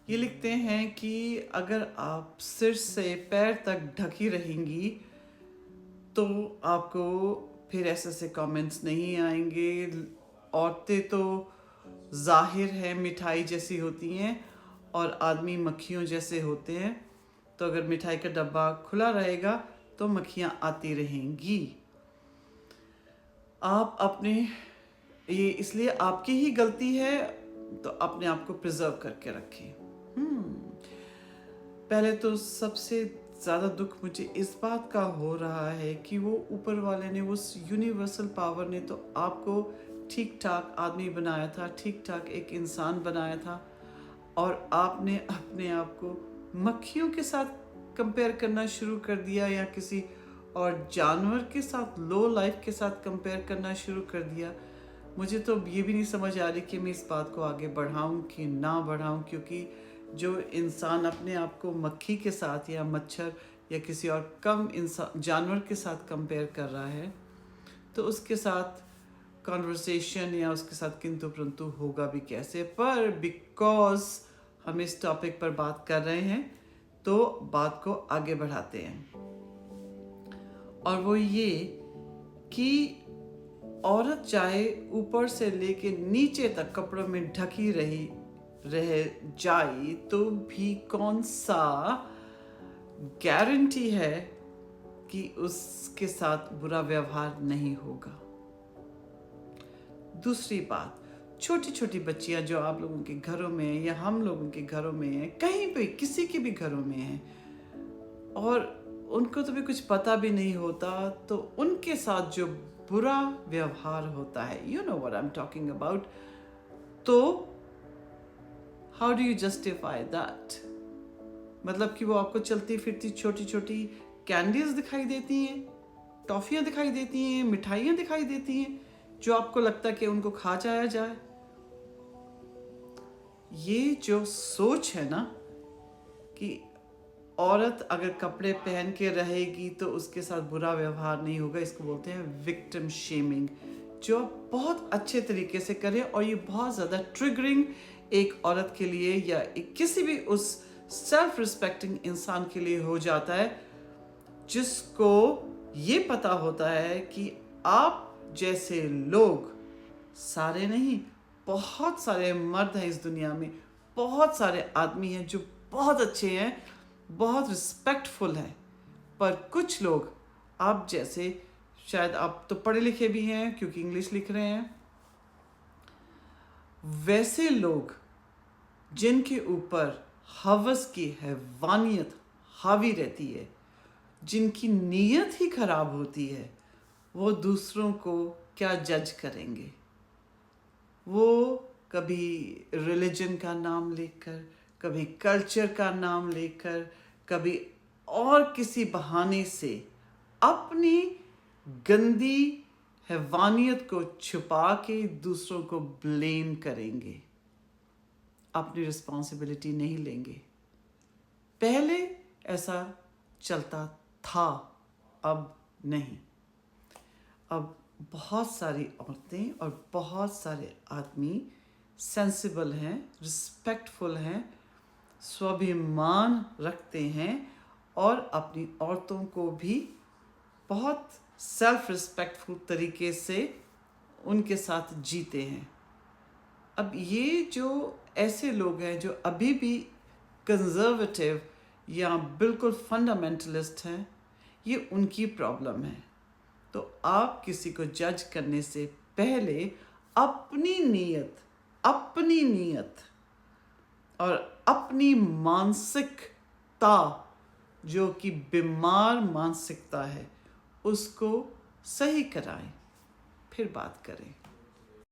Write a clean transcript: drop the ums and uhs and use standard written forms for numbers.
ये लिखते हैं कि अगर आप सिर से पैर तक ढकी रहेंगी तो आपको फिर ऐसे कमेंट्स नहीं आएंगे। औरतें तो जाहिर है मिठाई जैसी होती हैं और आदमी मक्खियों जैसे होते हैं, तो अगर मिठाई का डब्बा खुला रहेगा तो मक्खियाँ आती रहेंगी। आप अपने ये इसलिए आपकी ही गलती है, तो अपने आप को प्रिजर्व करके रखें। पहले तो सबसे ज़्यादा दुख मुझे इस बात का हो रहा है कि वो ऊपर वाले ने, उस यूनिवर्सल पावर ने तो आपको ठीक ठाक आदमी बनाया था, ठीक ठाक एक इंसान बनाया था, और आपने अपने आप को मक्खियों के साथ कंपेयर करना शुरू कर दिया या किसी और जानवर के साथ, लो लाइफ के साथ कंपेयर करना शुरू कर दिया। मुझे तो ये भी नहीं समझ आ रही कि मैं इस बात को आगे बढ़ाऊं कि ना बढ़ाऊं, क्योंकि जो इंसान अपने आप को मक्खी के साथ या मच्छर या किसी और कम इंसान जानवर के साथ कंपेयर कर रहा है, तो उसके साथ कॉन्वर्सेशन या उसके साथ किंतु परंतु होगा भी कैसे। पर बिकॉज हम इस टॉपिक पर बात कर रहे हैं तो बात को आगे बढ़ाते हैं, और वो ये कि औरत चाहे ऊपर से लेके नीचे तक कपड़ों में ढकी रह जाए तो भी कौन सा गारंटी है कि उसके साथ बुरा व्यवहार नहीं होगा। दूसरी बात, छोटी छोटी बच्चियां जो आप लोगों के घरों में है या हम लोगों के घरों में है, कहीं पे किसी के भी घरों में है, और उनको तो भी कुछ पता भी नहीं होता, तो उनके साथ जो बुरा व्यवहार होता है, you know what I am talking about, तो how do you justify that? मतलब कि वो आपको चलती फिरती छोटी छोटी कैंडीज दिखाई देती हैं, टॉफियाँ दिखाई देती हैं, मिठाइयाँ दिखाई देती हैं, जो आपको लगता है कि उनको खा जाया जाए। ये जो सोच है ना कि औरत अगर कपड़े पहन के रहेगी तो उसके साथ बुरा व्यवहार नहीं होगा, इसको बोलते हैं विक्टिम शेमिंग, जो आप बहुत अच्छे तरीके से करें, और ये बहुत ज़्यादा ट्रिगरिंग एक औरत के लिए या एक किसी भी उस सेल्फ रिस्पेक्टिंग इंसान के लिए हो जाता है, जिसको ये पता होता है कि आप जैसे लोग, सारे नहीं, बहुत सारे मर्द हैं इस दुनिया में, बहुत सारे आदमी हैं जो बहुत अच्छे हैं, बहुत रिस्पेक्टफुल हैं, पर कुछ लोग आप जैसे, शायद आप तो पढ़े लिखे भी हैं क्योंकि इंग्लिश लिख रहे हैं, वैसे लोग जिनके ऊपर हवस की हैवानियत हावी रहती है, जिनकी नीयत ही खराब होती है, वो दूसरों को क्या जज करेंगे। वो कभी रिलीजन का नाम लेकर, कभी कल्चर का नाम लेकर, कभी और किसी बहाने से अपनी गंदी हैवानियत को छुपा के दूसरों को ब्लेम करेंगे, अपनी रिस्पॉन्सिबिलिटी नहीं लेंगे। पहले ऐसा चलता था, अब नहीं। अब बहुत सारी औरतें और बहुत सारे आदमी सेंसिबल हैं, रिस्पेक्टफुल हैं, स्वाभिमान रखते हैं, और अपनी औरतों को भी बहुत सेल्फ रिस्पेक्टफुल तरीके से उनके साथ जीते हैं। अब ये जो ऐसे लोग हैं जो अभी भी कंजर्वेटिव या बिल्कुल फंडामेंटलिस्ट हैं, ये उनकी प्रॉब्लम है। तो आप किसी को जज करने से पहले अपनी नीयत और अपनी मानसिकता, जो कि बीमार मानसिकता है, उसको सही कराएं, फिर बात करें।